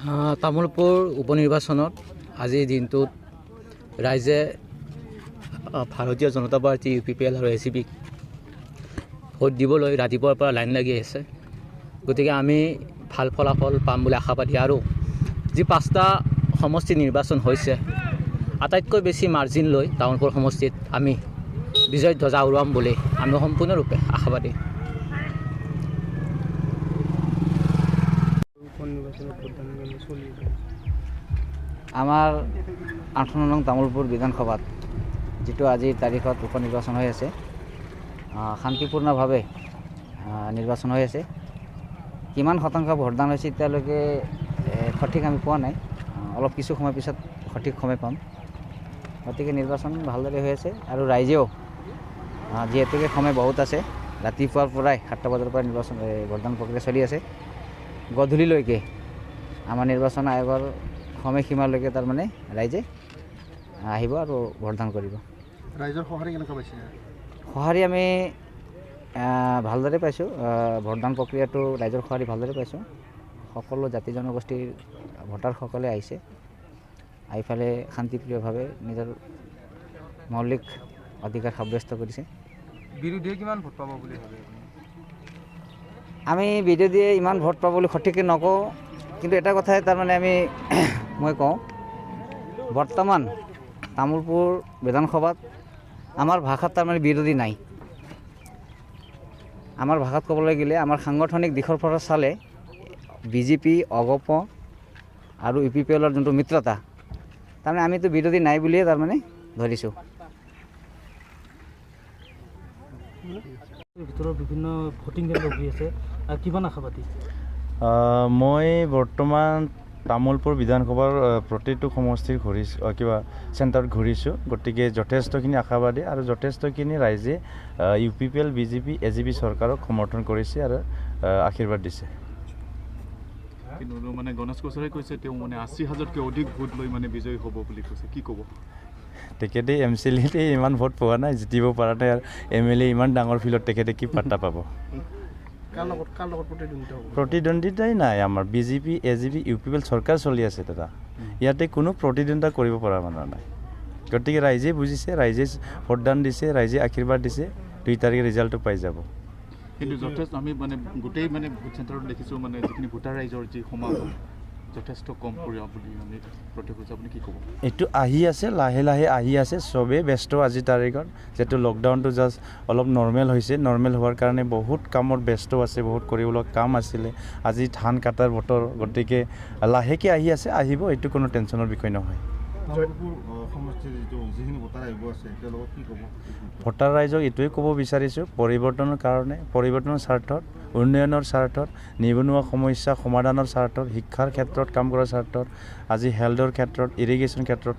তামোলপুৰ উপনিৰ্বাচনত আজিৰ দিনটোত ৰাইজে ভাৰতীয় জনতা পাৰ্টি UPPL আৰু ACPক ভোট দিবলৈ ৰাতিপুৱাৰ পৰা লাইন লাগি আছে। গতিকে আমি ভাল ফলাফল পাম বুলি আশাবাদী। আৰু যি 5টা সমষ্টি নিৰ্বাচন হৈছে, আটাইতকৈ বেছি মাৰ্জিন লৈ তামোলপুৰ সমষ্টিত আমি বিজয় ধ্বজা উৰুৱাম বুলি আমি সম্পূৰ্ণৰূপে আশাবাদী। আমাৰ 18 নং তামোলপুৰ বিধানসভাত যিটো আজিৰ তাৰিখত উপনিৰ্বাচন হৈ আছে, শান্তিপূৰ্ণভাৱে নিৰ্বাচন হৈ আছে। কিমান শতাংশ ভোটদান হৈছে এতিয়ালৈকে সঠিক আমি পোৱা নাই, অলপ কিছু সময় পিছত সঠিক সময় পাম। গতিকে নিৰ্বাচন ভালদৰে হৈ আছে আৰু ৰাইজেও যিহেতুকে সময় বহুত আছে, ৰাতিপুৱাৰ পৰাই 7টা বজাৰ পৰা নিৰ্বাচন ভোটদান প্ৰক্ৰিয়া চলি আছে। গধূলিলৈকে আমাৰ নিৰ্বাচন আয়োগৰ সময়সীমালৈকে তাৰমানে ৰাইজে আহিব আৰু ভোটদান কৰিব। ৰাইজৰ সঁহাৰি কেনেকুৱা পাইছে? সঁহাৰি আমি ভালদৰে পাইছোঁ। ভোটদান প্ৰক্ৰিয়াটো ৰাইজৰ সঁহাৰি ভালদৰে পাইছোঁ। সকলো জাতি জনগোষ্ঠীৰ ভোটাৰসকলে আহিছে, আহি পেলাই শান্তিপ্ৰিয়ভাৱে নিজৰ মৌলিক অধিকাৰ সাব্যস্ত কৰিছে। বিৰোধীয়ে কিমান ভোট পাব বুলি ভাবে? আমি বিৰোধীয়ে ইমান ভোট পাব বুলি সঠিককৈ নকওঁ, কিন্তু এটা কথাই তাৰমানে মই কওঁ, বৰ্তমান তামোলপুৰ বিধানসভাত আমাৰ ভাষাত তাৰমানে বিৰোধী নাই। আমাৰ ভাষাত ক'বলৈ গ'লে আমাৰ সাংগঠনিক দিশৰ পৰা চালে BJP, অগপ আৰু UPPLৰ যোনটো মিত্ৰতা, তাৰমানে আমিতো বিৰোধী নাই বুলিয়ে তাৰমানে ধৰিছোঁ। ভিতৰত বিভিন্ন ভোটিং কেন্দ্ৰ হৈ আছে, কিমান আশাবাদী? মই বৰ্তমান তামোলপুৰ বিধানসভাৰ প্ৰতিটো সমষ্টিৰ চেণ্টাৰত ঘূৰিছোঁ। গতিকে যথেষ্টখিনি আশাবাদী আৰু যথেষ্টখিনি ৰাইজে UPPL, BJP, ACP চৰকাৰক সমৰ্থন কৰিছে আৰু আশীৰ্বাদ দিছে। কিন্তু মানে গণেশ কোছৰে কৈছে তেওঁ মানে 80,000তকৈ অধিক ভোট লৈ মানে বিজয়ী হ'ব বুলি কৈছে, কি ক'ব? তেখেতে MCLAতে ইমান ভোট পোৱা নাই, জিতিব পৰা নাই, আৰু MLA ইমান ডাঙৰ ফিল্ডত তেখেতে কি পাত্তা পাব? প্ৰতিদ্বন্দ্বিতাই নাই আমাৰ। BJP, ACP, UPPL চৰকাৰ চলি আছে দাদা, ইয়াতে কোনো প্ৰতিদ্বন্দ্বিতা কৰিব পৰা মানুহ নাই। গতিকে ৰাইজে বুজিছে, ৰাইজে ভোটদান দিছে, ৰাইজে আশীৰ্বাদ দিছে, 2 তাৰিখে ৰিজাল্টটো পাই যাব। কিন্তু যথেষ্ট আমি মানে গোটেই মানে ভোট চেণ্টাৰত দেখিছোঁ, মানে যিখিনি ভোটাৰ ৰাইজৰ যি সমাগম যথেষ্ট কম পৰিব বুলি আমি প্ৰত্যক্ষ কৰিছোঁ। আপুনি কি ক'ব? এইটো আহি আছে, লাহে লাহে আহি আছে, চবেই ব্যস্ত আজিৰ তাৰিখত। যিহেতু লকডাউনটো জাষ্ট অলপ নৰ্মেল হৈছে, নৰ্মেল হোৱাৰ কাৰণে বহুত কামত ব্যস্ত আছে, বহুত কৰিবলগা কাম আছিলে। আজি ধান কাটাৰ বতৰ, গতিকে লাহেকৈ আহি আছে, আহিব, এইটো কোনো টেনশ্যনৰ বিষয় নহয়। ভোটাৰ ৰাইজক এইটোৱে ক'ব বিচাৰিছোঁ, পৰিৱৰ্তনৰ কাৰণে, পৰিৱৰ্তনৰ স্বাৰ্থত, উন্নয়নৰ স্বাৰ্থত, নিবনুৱা সমস্যা সমাধানৰ স্বাৰ্থত, শিক্ষাৰ ক্ষেত্ৰত কাম কৰাৰ স্বাৰ্থত, আজি হেল্থৰ ক্ষেত্ৰত, ইৰিগেশ্যন ক্ষেত্ৰত,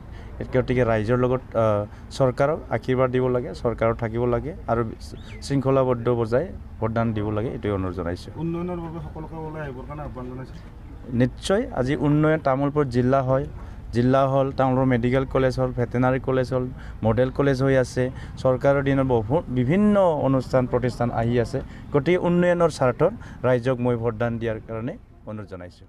গতিকে ৰাইজৰ লগত চৰকাৰক আশীৰ্বাদ দিব লাগে, চৰকাৰত থাকিব লাগে আৰু শৃংখলাবদ্ধ বজাই ভোটদান দিব লাগে, এইটোৱে অনুৰোধ জনাইছোঁ। উন্নয়নৰ বাবে সকলোকে ওলাই আহিবৰ কাৰণে আহ্বান জনাইছে। নিশ্চয় আজি উন্নয়ন, তামোলপুৰ জিলা হ'ল, তামোলপুৰ মেডিকেল কলেজ হ'ল, ভেটেনাৰী কলেজ হ'ল, মডেল কলেজ হৈ আছে, চৰকাৰৰ দিনত বিভিন্ন অনুষ্ঠান প্ৰতিষ্ঠান আহি আছে। গতিকে উন্নয়নৰ স্বাৰ্থত ৰাইজক মই ভোটদান দিয়াৰ কাৰণে অনুৰোধ জনাইছোঁ।